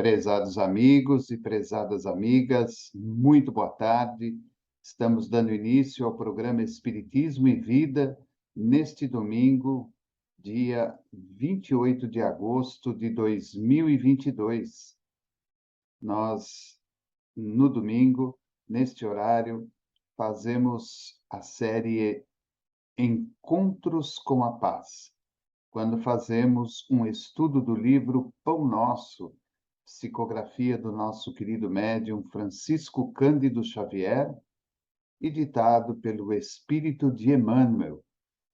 Prezados amigos e prezadas amigas, muito boa tarde. Estamos dando início ao programa Espiritismo e Vida neste domingo, dia 28 de agosto de 2022. Nós, no domingo, neste horário, fazemos a série Encontros com a Paz, quando fazemos um estudo do livro Pão Nosso, psicografia do nosso querido médium Francisco Cândido Xavier, e ditado pelo Espírito de Emmanuel.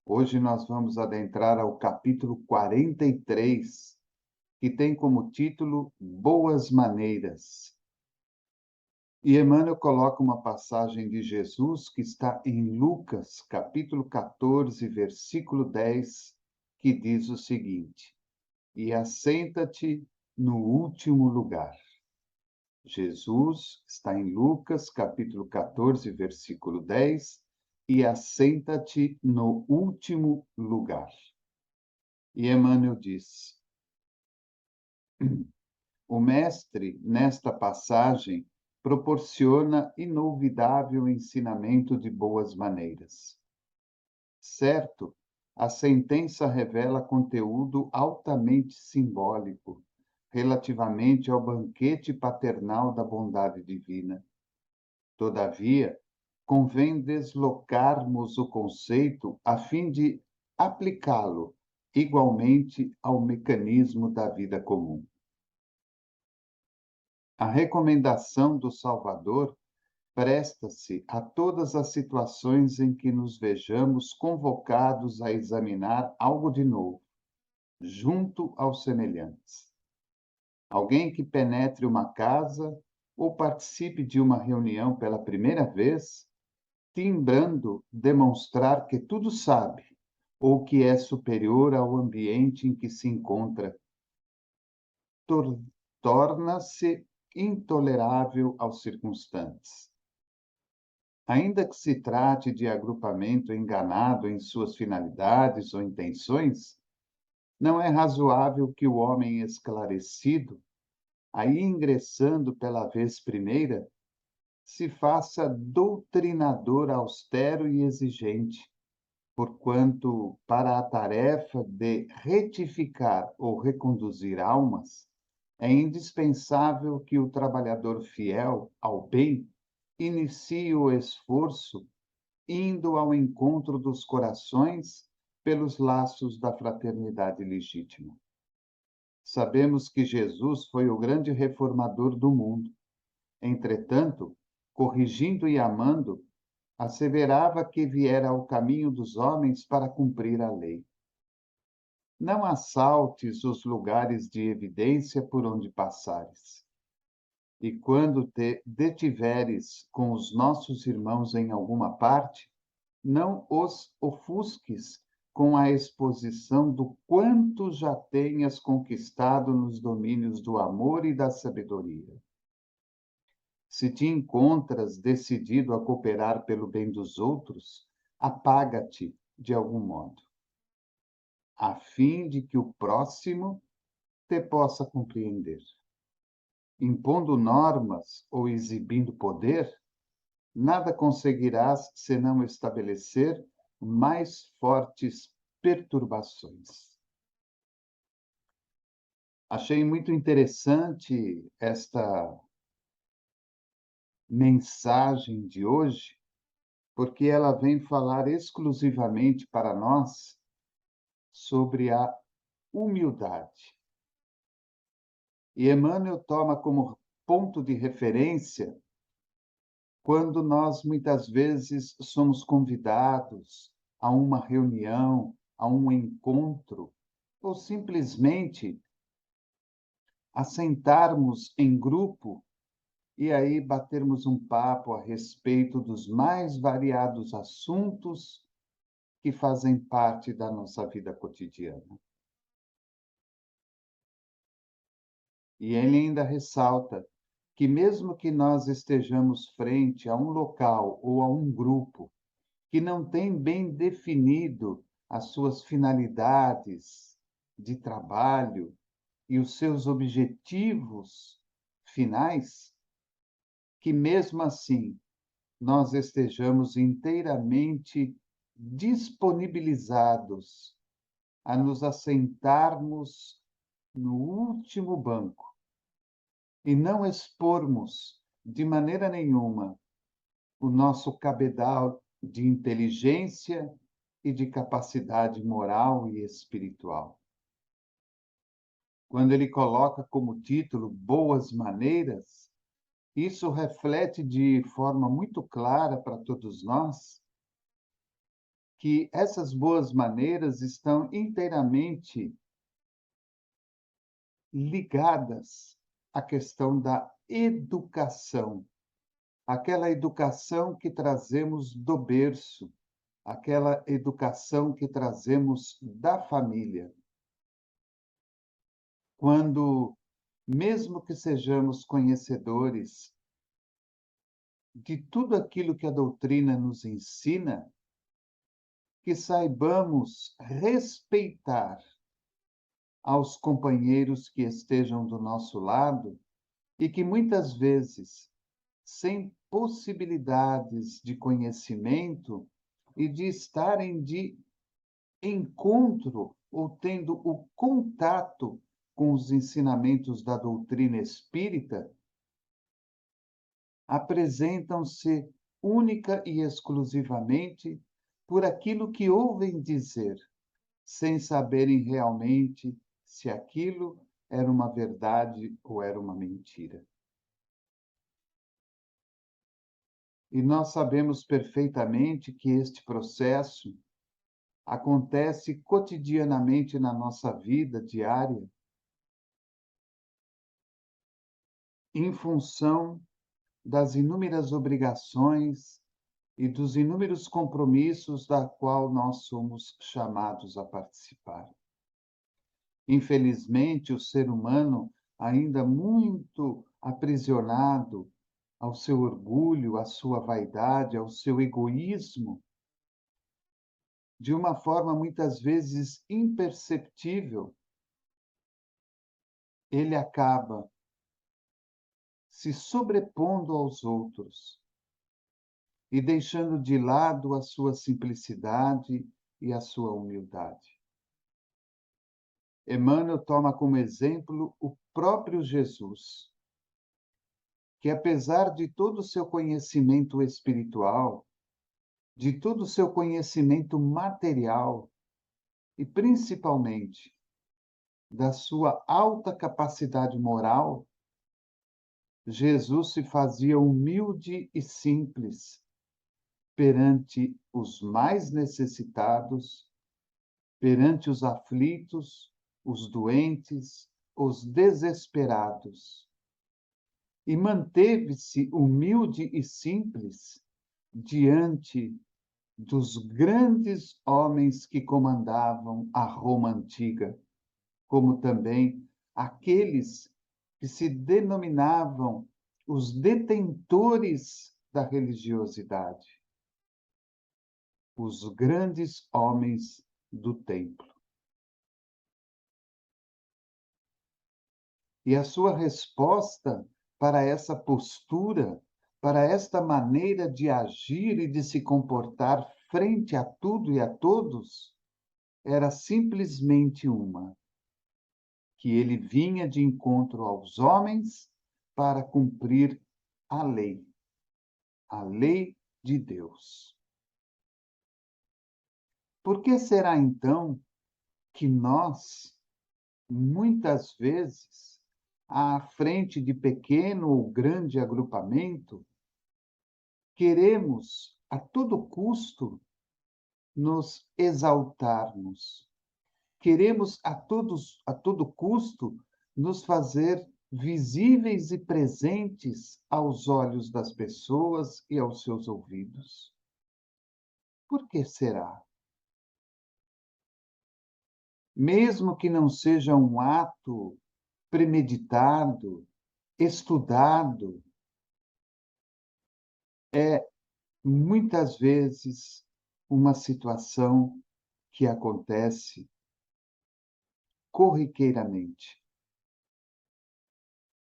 Hoje nós vamos adentrar ao capítulo 43, que tem como título Boas Maneiras. E Emmanuel coloca uma passagem de Jesus que está em Lucas, capítulo 14, versículo 10, que diz o seguinte: E assenta-te no último lugar. Jesus está em Lucas, capítulo 14, versículo 10, e assenta-te no último lugar. E Emmanuel diz: o mestre, nesta passagem, proporciona inolvidável ensinamento de boas maneiras. Certo, a sentença revela conteúdo altamente simbólico, relativamente ao banquete paternal da bondade divina. Todavia, convém deslocarmos o conceito a fim de aplicá-lo igualmente ao mecanismo da vida comum. A recomendação do Salvador presta-se a todas as situações em que nos vejamos convocados a examinar algo de novo, junto aos semelhantes. Alguém que penetre uma casa ou participe de uma reunião pela primeira vez, timbrando demonstrar que tudo sabe ou que é superior ao ambiente em que se encontra, torna-se intolerável aos circunstantes. Ainda que se trate de agrupamento enganado em suas finalidades ou intenções, não é razoável que o homem esclarecido, aí ingressando pela vez primeira, se faça doutrinador austero e exigente, porquanto, para a tarefa de retificar ou reconduzir almas, é indispensável que o trabalhador fiel ao bem inicie o esforço indo ao encontro dos corações pelos laços da fraternidade legítima. Sabemos que Jesus foi o grande reformador do mundo. Entretanto, corrigindo e amando, asseverava que viera ao caminho dos homens para cumprir a lei. Não assaltes os lugares de evidência por onde passares. E quando te detiveres com os nossos irmãos em alguma parte, não os ofusques com a exposição do quanto já tenhas conquistado nos domínios do amor e da sabedoria. Se te encontras decidido a cooperar pelo bem dos outros, apaga-te de algum modo, a fim de que o próximo te possa compreender. Impondo normas ou exibindo poder, nada conseguirás senão estabelecer mais fortes perturbações. Achei muito interessante esta mensagem de hoje, porque ela vem falar exclusivamente para nós sobre a humildade. E Emmanuel toma como ponto de referência quando nós, muitas vezes, somos convidados a uma reunião, a um encontro, ou simplesmente a sentarmos em grupo e aí batermos um papo a respeito dos mais variados assuntos que fazem parte da nossa vida cotidiana. E ele ainda ressalta que, mesmo que nós estejamos frente a um local ou a um grupo que não tem bem definido as suas finalidades de trabalho e os seus objetivos finais, que mesmo assim nós estejamos inteiramente disponibilizados a nos assentarmos no último banco e não expormos de maneira nenhuma o nosso cabedal de inteligência e de capacidade moral e espiritual. Quando ele coloca como título Boas Maneiras, isso reflete de forma muito clara para todos nós que essas boas maneiras estão inteiramente ligadas à questão da educação, aquela educação que trazemos do berço, aquela educação que trazemos da família. Quando, mesmo que sejamos conhecedores de tudo aquilo que a doutrina nos ensina, que saibamos respeitar aos companheiros que estejam do nosso lado e que muitas vezes, sem possibilidades de conhecimento e de estarem de encontro ou tendo o contato com os ensinamentos da doutrina espírita, apresentam-se única e exclusivamente por aquilo que ouvem dizer, sem saberem realmente se aquilo era uma verdade ou era uma mentira. E nós sabemos perfeitamente que este processo acontece cotidianamente na nossa vida diária, em função das inúmeras obrigações e dos inúmeros compromissos da qual nós somos chamados a participar. Infelizmente, o ser humano, ainda muito aprisionado ao seu orgulho, à sua vaidade, ao seu egoísmo, de uma forma muitas vezes imperceptível, ele acaba se sobrepondo aos outros e deixando de lado a sua simplicidade e a sua humildade. Emmanuel toma como exemplo o próprio Jesus, que apesar de todo o seu conhecimento espiritual, de todo o seu conhecimento material e principalmente da sua alta capacidade moral, Jesus se fazia humilde e simples perante os mais necessitados, perante os aflitos, os doentes, os desesperados. E manteve-se humilde e simples diante dos grandes homens que comandavam a Roma antiga, como também aqueles que se denominavam os detentores da religiosidade, os grandes homens do templo. E a sua resposta para essa postura, para esta maneira de agir e de se comportar frente a tudo e a todos, era simplesmente uma: que ele vinha de encontro aos homens para cumprir a lei de Deus. Por que será então que nós, muitas vezes, à frente de pequeno ou grande agrupamento, queremos a todo custo nos exaltarmos? Queremos a todo custo nos fazer visíveis e presentes aos olhos das pessoas e aos seus ouvidos. Por que será? Mesmo que não seja um ato premeditado, estudado, é muitas vezes uma situação que acontece corriqueiramente.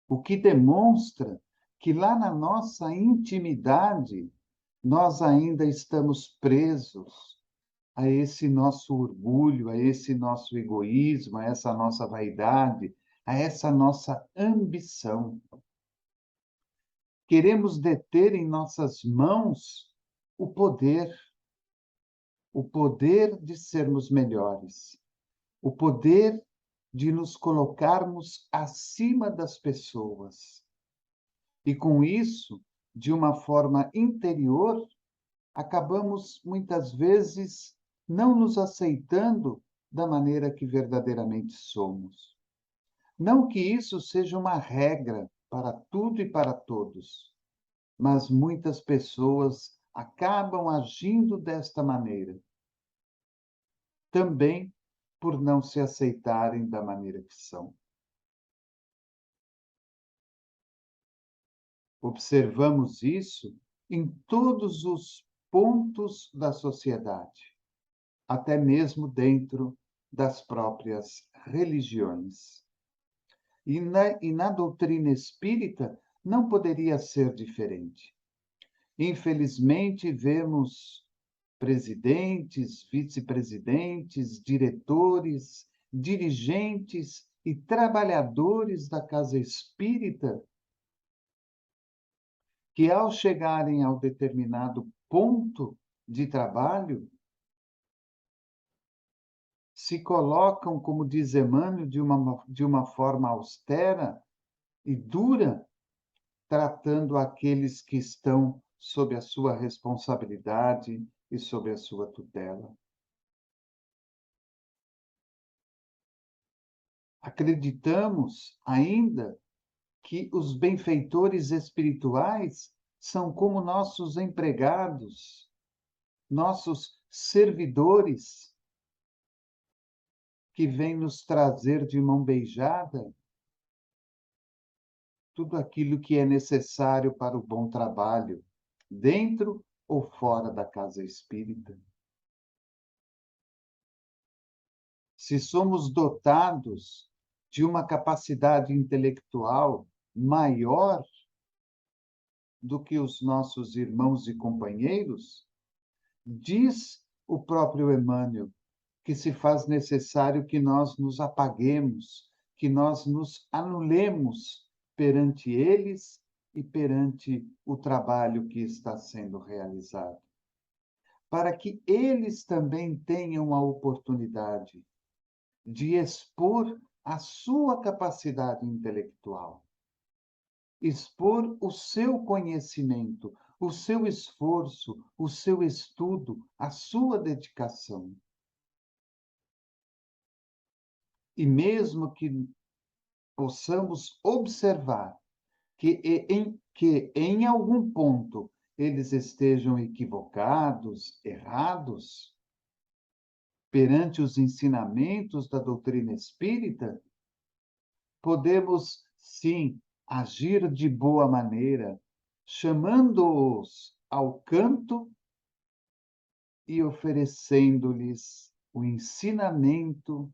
o que demonstra que lá na nossa intimidade nós ainda estamos presos a esse nosso orgulho, a esse nosso egoísmo, a essa nossa vaidade, a essa nossa ambição. Queremos deter em nossas mãos o poder de sermos melhores, o poder de nos colocarmos acima das pessoas. E com isso, de uma forma interior, acabamos muitas vezes não nos aceitando da maneira que verdadeiramente somos. Não que isso seja uma regra para tudo e para todos, mas muitas pessoas acabam agindo desta maneira, também por não se aceitarem da maneira que são. Observamos isso em todos os pontos da sociedade, até mesmo dentro das próprias religiões. E na doutrina espírita não poderia ser diferente. Infelizmente, vemos presidentes, vice-presidentes, diretores, dirigentes e trabalhadores da casa espírita que, ao chegarem ao determinado ponto de trabalho, se colocam, como diz Emmanuel, de uma forma austera e dura, tratando aqueles que estão sob a sua responsabilidade e sob a sua tutela. Acreditamos ainda que os benfeitores espirituais são como nossos empregados, nossos servidores, que vêm nos trazer de mão beijada tudo aquilo que é necessário para o bom trabalho, dentro ou fora da casa espírita. Se somos dotados de uma capacidade intelectual maior do que os nossos irmãos e companheiros, diz o próprio Emmanuel que se faz necessário que nós nos apaguemos, que nós nos anulemos perante eles e perante o trabalho que está sendo realizado, para que eles também tenham a oportunidade de expor a sua capacidade intelectual, expor o seu conhecimento, o seu esforço, o seu estudo, a sua dedicação. E mesmo que possamos observar que em algum ponto eles estejam equivocados, errados, perante os ensinamentos da doutrina espírita, podemos, sim, agir de boa maneira, chamando-os ao canto e oferecendo-lhes o ensinamento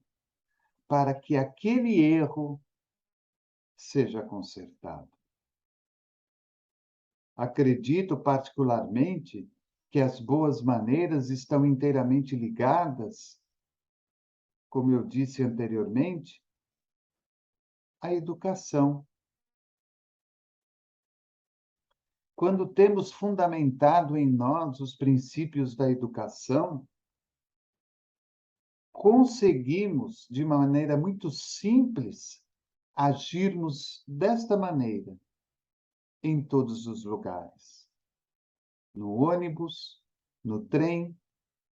para que aquele erro seja consertado. Acredito particularmente que as boas maneiras estão inteiramente ligadas, como eu disse anteriormente, à educação. Quando temos fundamentado em nós os princípios da educação, conseguimos, de maneira muito simples, agirmos desta maneira em todos os lugares. No ônibus, no trem,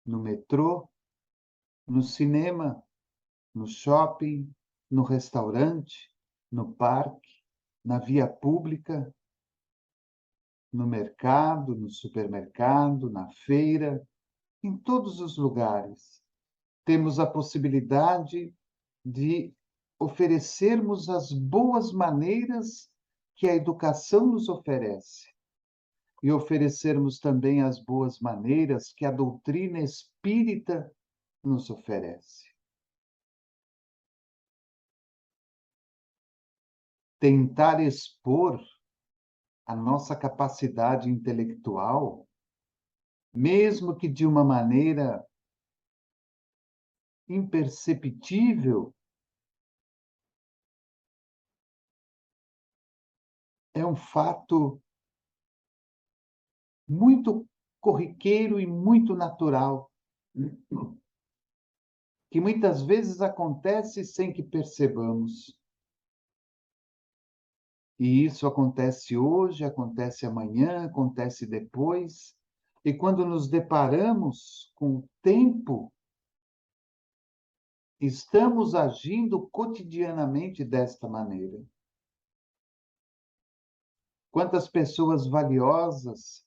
no metrô, no cinema, no shopping, no restaurante, no parque, na via pública, no mercado, no supermercado, na feira, em todos os lugares. Temos a possibilidade de oferecermos as boas maneiras que a educação nos oferece e oferecermos também as boas maneiras que a doutrina espírita nos oferece. tentar expor a nossa capacidade intelectual, mesmo que de uma maneira imperceptível, é um fato muito corriqueiro e muito natural, que muitas vezes acontece sem que percebamos. E isso acontece hoje, acontece amanhã, acontece depois. E quando nos deparamos com o tempo, estamos agindo cotidianamente desta maneira. Quantas pessoas valiosas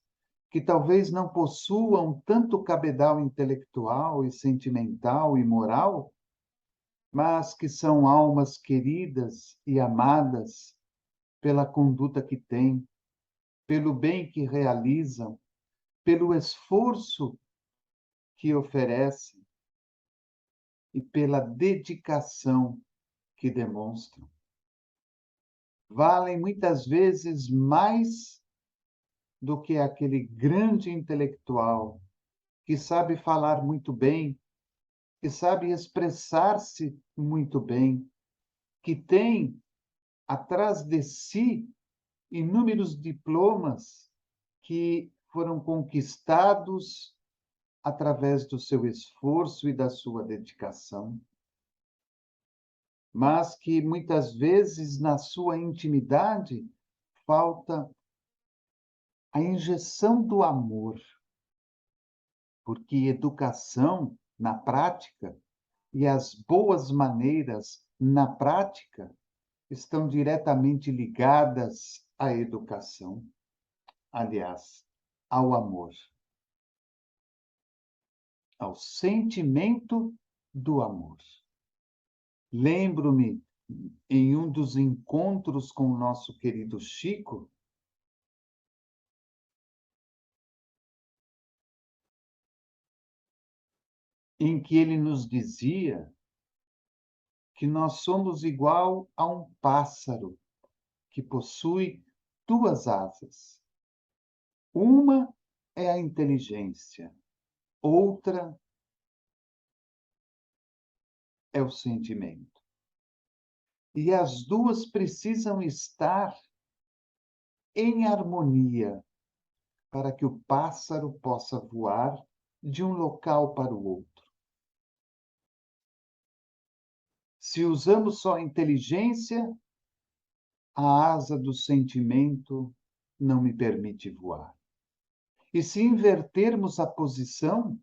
que talvez não possuam tanto cabedal intelectual e sentimental e moral, mas que são almas queridas e amadas pela conduta que têm, pelo bem que realizam, pelo esforço que oferecem e pela dedicação que demonstram. Valem muitas vezes mais do que aquele grande intelectual que sabe falar muito bem, que sabe expressar-se muito bem, que tem atrás de si inúmeros diplomas que foram conquistados através do seu esforço e da sua dedicação, mas que muitas vezes na sua intimidade falta a injeção do amor, porque educação na prática e as boas maneiras na prática estão diretamente ligadas à educação, aliás, ao amor, ao sentimento do amor. Lembro-me, em um dos encontros com o nosso querido Chico, em que ele nos dizia que nós somos igual a um pássaro que possui duas asas. Uma é a inteligência, outra é o sentimento. E as duas precisam estar em harmonia para que o pássaro possa voar de um local para o outro. Se usamos só a inteligência, a asa do sentimento não me permite voar. E se invertermos a posição,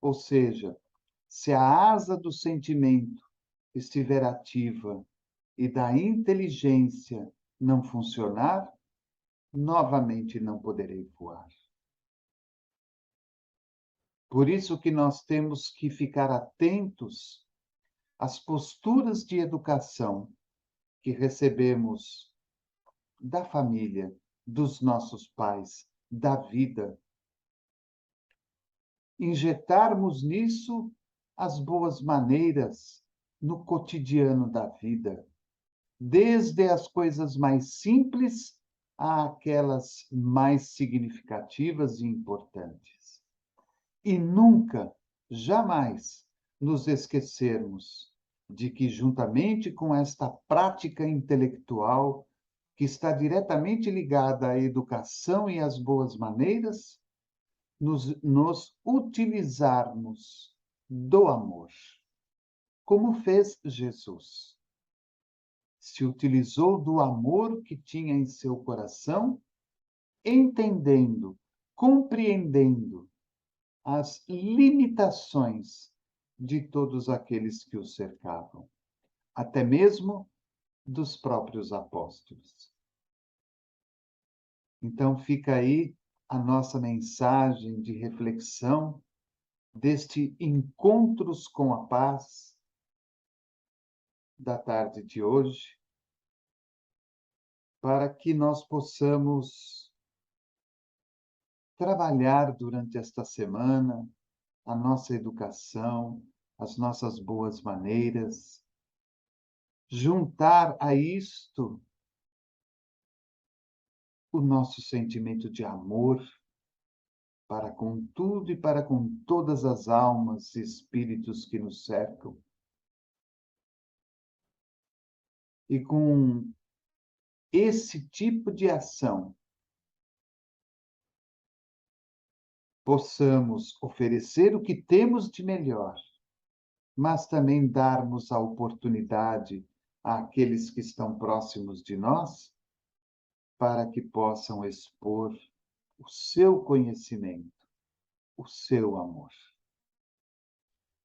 ou seja, se a asa do sentimento estiver ativa e da inteligência não funcionar, novamente não poderei voar. Por isso que nós temos que ficar atentos às posturas de educação que recebemos da família, dos nossos pais, da vida. Injetarmos nisso as boas maneiras no cotidiano da vida, desde as coisas mais simples àquelas mais significativas e importantes. E nunca, jamais, nos esquecermos de que, juntamente com esta prática intelectual, que está diretamente ligada à educação e às boas maneiras, nos utilizarmos do amor, como fez Jesus. Se utilizou do amor que tinha em seu coração, entendendo, compreendendo as limitações de todos aqueles que o cercavam, até mesmo dos próprios apóstolos. Então fica aí a nossa mensagem de reflexão deste Encontros com a Paz da tarde de hoje, para que nós possamos trabalhar durante esta semana a nossa educação, as nossas boas maneiras, juntar a isto o nosso sentimento de amor para com tudo e para com todas as almas e espíritos que nos cercam. E com esse tipo de ação, possamos oferecer o que temos de melhor, mas também darmos a oportunidade àqueles que estão próximos de nós para que possam expor o seu conhecimento, o seu amor.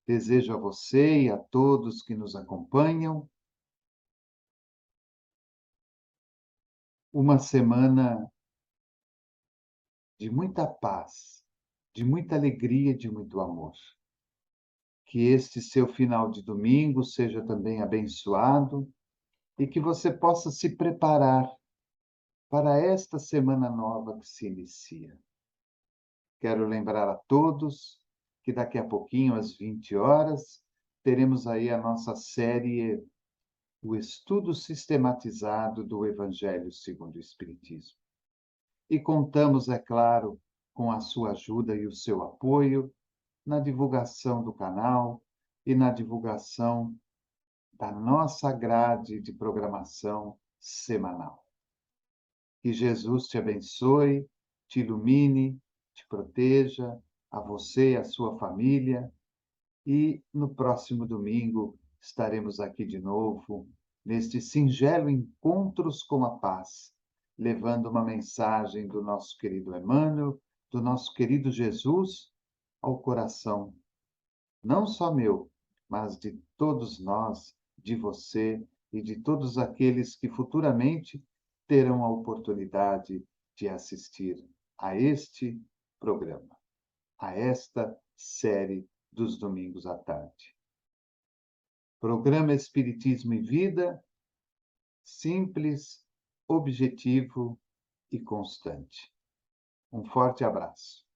Desejo a você e a todos que nos acompanham uma semana de muita paz, de muita alegria, de muito amor. Que este seu final de domingo seja também abençoado e que você possa se preparar para esta semana nova que se inicia. Quero lembrar a todos que daqui a pouquinho, às 20 horas, teremos aí a nossa série O Estudo Sistematizado do Evangelho segundo o Espiritismo. E contamos, é claro, com a sua ajuda e o seu apoio na divulgação do canal e na divulgação da nossa grade de programação semanal. Que Jesus te abençoe, te ilumine, te proteja, a você e a sua família. E no próximo domingo estaremos aqui de novo, neste singelo Encontros com a Paz, levando uma mensagem do nosso querido Emmanuel, do nosso querido Jesus, ao coração, não só meu, mas de todos nós, de você e de todos aqueles que futuramente terão a oportunidade de assistir a este programa, a esta série dos domingos à tarde. Programa Espiritismo e Vida, simples, objetivo e constante. Um forte abraço.